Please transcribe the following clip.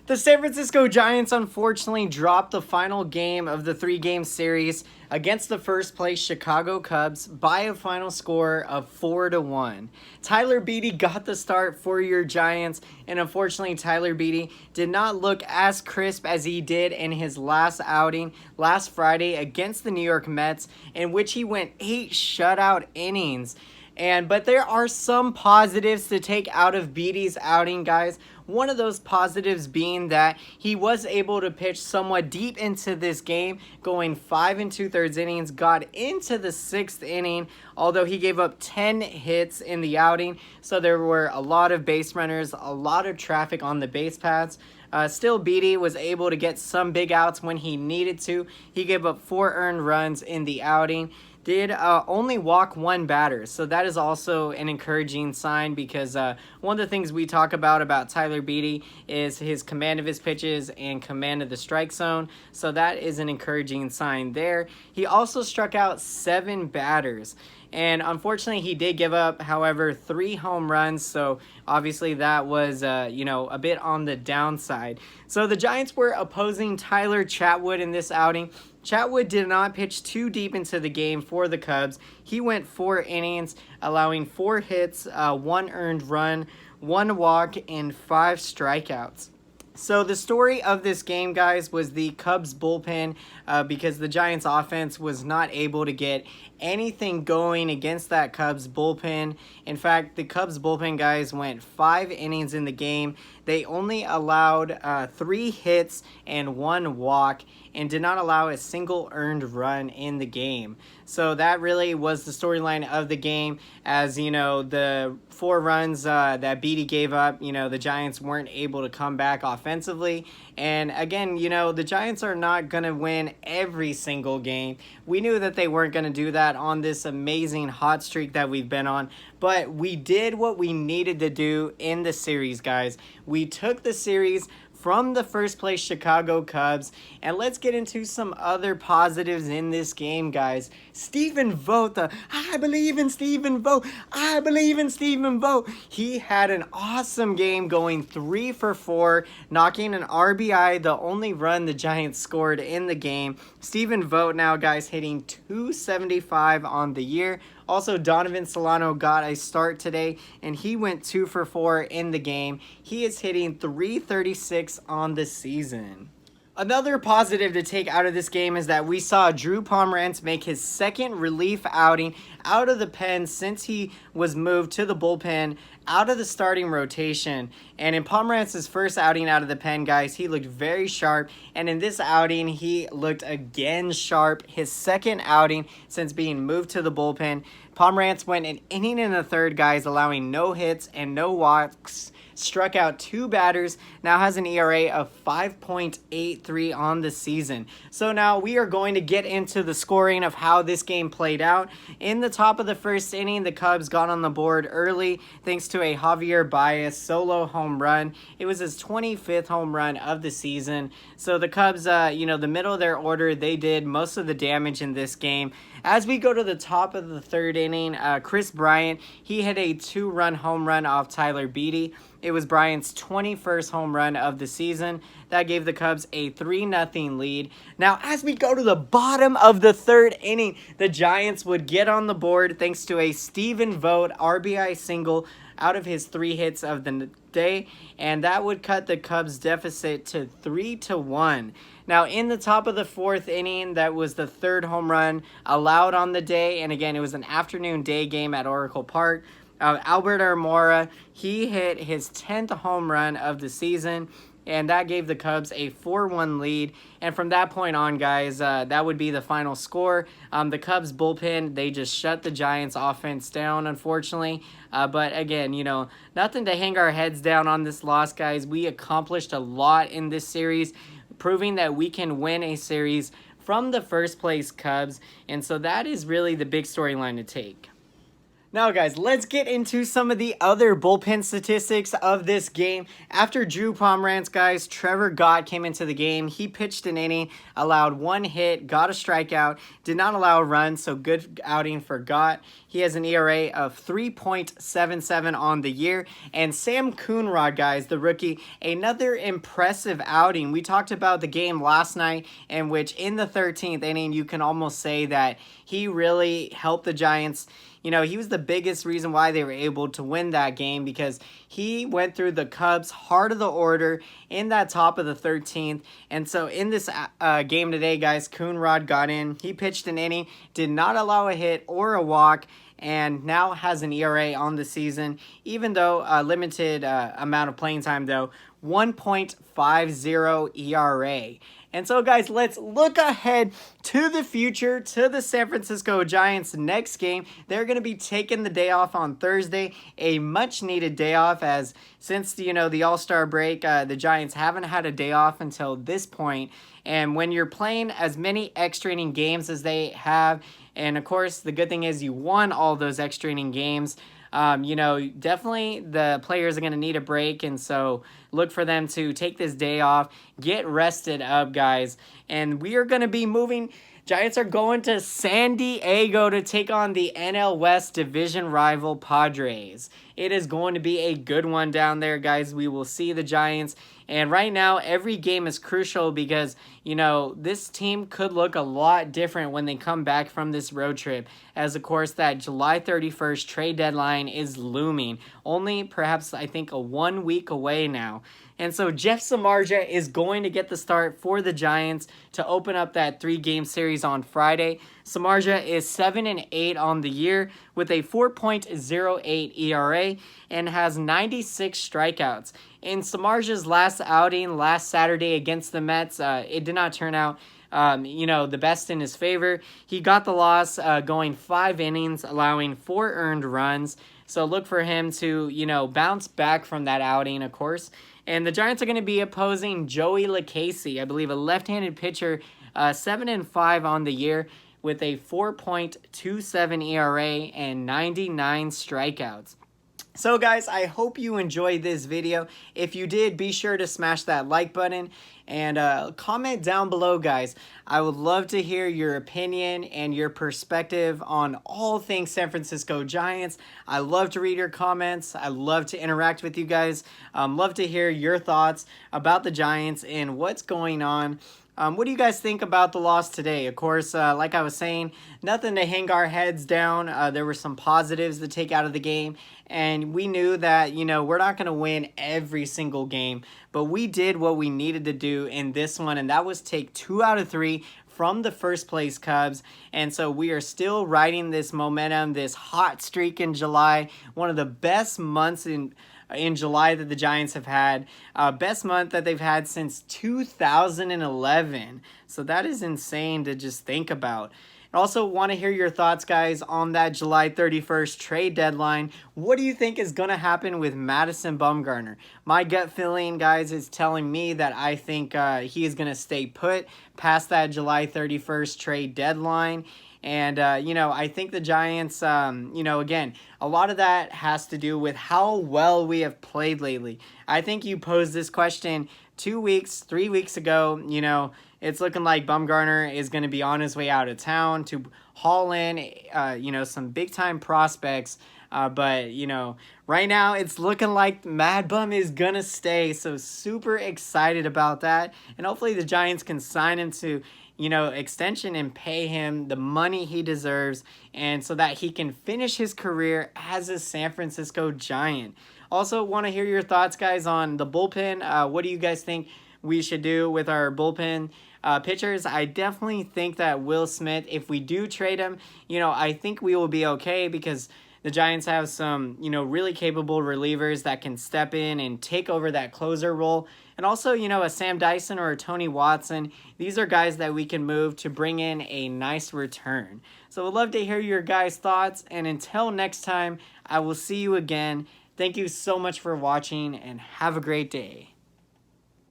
The San Francisco Giants unfortunately dropped the final game of the 3-game series against the first place Chicago Cubs by a final score of 4-1. Tyler Beede got the start for your Giants, and unfortunately Tyler Beede did not look as crisp as he did in his last outing last Friday against the New York Mets, in which he went 8 shutout innings. But there are some positives to take out of Beede's outing, guys. One of those positives being that he was able to pitch somewhat deep into this game, going 5 2/3 innings, got into the 6th inning, although he gave up 10 hits in the outing. So there were a lot of base runners, a lot of traffic on the base paths. Still, Beede was able to get some big outs when he needed to. He gave up 4 earned runs in the outing. Did only walk 1 batter, so that is also an encouraging sign, because one of the things we talk about Tyler Beede is his command of his pitches and command of the strike zone, so that is an encouraging sign there. He also struck out 7 batters, and unfortunately he did give up, however, 3 home runs, so obviously that was a bit on the downside. So the Giants were opposing Tyler Chatwood in this outing. Chatwood did not pitch too deep into the game for the Cubs. He went 4 innings, allowing 4 hits, 1 earned run, 1 walk, and 5 strikeouts. So the story of this game, guys, was the Cubs bullpen, because the Giants offense was not able to get anything going against that Cubs bullpen. In fact, the Cubs bullpen, guys, went 5 innings in the game. They only allowed 3 hits and 1 walk, and did not allow a single earned run in the game. So that really was the storyline of the game, as the 4 runs that Beede gave up, the Giants weren't able to come back offensively. And again, the Giants are not going to win every single game. We knew that they weren't going to do that on this amazing hot streak that we've been on, but we did what we needed to do in the series, guys. We took the series from the first place Chicago Cubs, and let's get into some other positives in this game, guys. Stephen Vogt, I believe in Stephen Vogt. I believe in Stephen Vogt. He had an awesome game, going 3 for 4, knocking an RBI, the only run the Giants scored in the game. Stephen Vogt now, guys, hitting .275 on the year. Also, Donovan Solano got a start today, and he went 2 for 4 in the game. He is hitting .336 on the season. Another positive to take out of this game is that we saw Drew Pomeranz make his 2nd relief outing out of the pen since he was moved to the bullpen out of the starting rotation. And in Pomeranz's first outing out of the pen, guys, he looked very sharp. And in this outing, he looked again sharp. His 2nd outing since being moved to the bullpen. Pomeranz went an inning and a third, guys, allowing no hits and no walks. Struck out 2 batters, now has an ERA of 5.83 on the season. So now we are going to get into the scoring of how this game played out. In the top of the first inning, the Cubs got on the board early thanks to a Javier Baez solo home run. It was his 25th home run of the season. So the Cubs, the middle of their order, they did most of the damage in this game. As we go to the top of the 3rd inning, Chris Bryant, he hit a 2-run home run off Tyler Beede. It was Bryant's 21st home run of the season. That gave the Cubs a 3-0 lead. Now, as we go to the bottom of the 3rd inning, the Giants would get on the board thanks to a Stephen Vogt RBI single out of his 3 hits of the day, and that would cut the Cubs deficit to 3-1. Now, in the top of the 4th inning, that was the 3rd home run allowed on the day, and again, it was an afternoon-day game at Oracle Park. Albert Almora, he hit his 10th home run of the season, and that gave the Cubs a 4-1 lead. And from that point on, guys, that would be the final score. The Cubs bullpen, they just shut the Giants offense down, unfortunately. But again, nothing to hang our heads down on this loss, guys. We accomplished a lot in this series, proving that we can win a series from the first place Cubs. And so that is really the big storyline to take. Now, guys, let's get into some of the other bullpen statistics of this game. After Drew Pomeranz, guys, Trevor Gott came into the game. He pitched an inning, allowed 1 hit, got a strikeout, did not allow a run, so good outing for Gott. He has an ERA of 3.77 on the year. And Sam Coonrod, guys, the rookie, another impressive outing. We talked about the game last night, in which in the 13th inning, you can almost say that he really helped the Giants. You know, he was the biggest reason why they were able to win that game, because he went through the Cubs' heart of the order in that top of the 13th. And so in this game today, guys, Coonrod got in. He pitched an inning, did not allow a hit or a walk, and now has an ERA on the season, even though a limited amount of playing time, though, 1.50 ERA. And so, guys, let's look ahead to the future, to the San Francisco Giants' next game. They're going to be taking the day off on Thursday, a much-needed day off, as since, you know, the All-Star break, the Giants haven't had a day off until this point. And when you're playing as many extra inning games as they have, and, of course, the good thing is you won all those extra inning games, you know, definitely the players are going to need a break, and so look for them to take this day off, get rested up, guys, and we are going to be moving. Giants are going to San Diego to take on the NL West division rival Padres. It is going to be a good one down there, guys. We will see the Giants. And right now, every game is crucial because, you know, this team could look a lot different when they come back from this road trip. As, of course, that July 31st trade deadline is looming. Only perhaps, I think, 1 week away now. And so Jeff Samardzija is going to get the start for the Giants to open up that 3-game series on Friday. Samardzija is 7-8 on the year with a 4.08 ERA and has 96 strikeouts. In Samardzija's last outing last Saturday against the Mets, it did not turn out you know, the best in his favor. He got the loss going 5 innings, allowing 4 earned runs. So look for him to, you know, bounce back from that outing, of course. And the Giants are going to be opposing Joey Lucchesi, I believe a left-handed pitcher, 7-5 on the year with a 4.27 ERA and 99 strikeouts. So, guys, I hope you enjoyed this video. If you did, be sure to smash that like button and comment down below, guys. I would love to hear your opinion and your perspective on all things San Francisco Giants. I love to read your comments. I love to interact with you guys. Love to hear your thoughts about the Giants and what's going on. What do you guys think about the loss today? Of course, like I was saying, nothing to hang our heads down. There were some positives to take out of the game, and we knew that, you know, we're not going to win every single game, but we did what we needed to do in this one, and that was take 2 out of 3 from the first place Cubs. And so we are still riding this momentum, this hot streak in July, one of the best months in July that the Giants have had. Best month that they've had since 2011. So that is insane to just think about. I also want to hear your thoughts, guys, on that July 31st trade deadline. What do you think is going to happen with Madison Bumgarner? My gut feeling, guys, is telling me that I think he is going to stay put past that July 31st trade deadline. And, you know, I think the Giants, you know, again, a lot of that has to do with how well we have played lately. I think you posed this question 2 weeks, 3 weeks ago. You know, it's looking like Bumgarner is going to be on his way out of town to haul in, you know, some big-time prospects. But, you know, right now it's looking like Mad Bum is going to stay. So super excited about that. And hopefully the Giants can sign him to, you know, extension and pay him the money he deserves, and so that he can finish his career as a San Francisco Giant. Also want to hear your thoughts, guys, on the bullpen. What do you guys think we should do with our bullpen pitchers? I definitely think that Will Smith, if we do trade him, you know, I think we will be okay, because the Giants have some, you know, really capable relievers that can step in and take over that closer role. And also, you know, a Sam Dyson or a Tony Watson. These are guys that we can move to bring in a nice return. So I'd love to hear your guys' thoughts. And until next time, I will see you again. Thank you so much for watching and have a great day.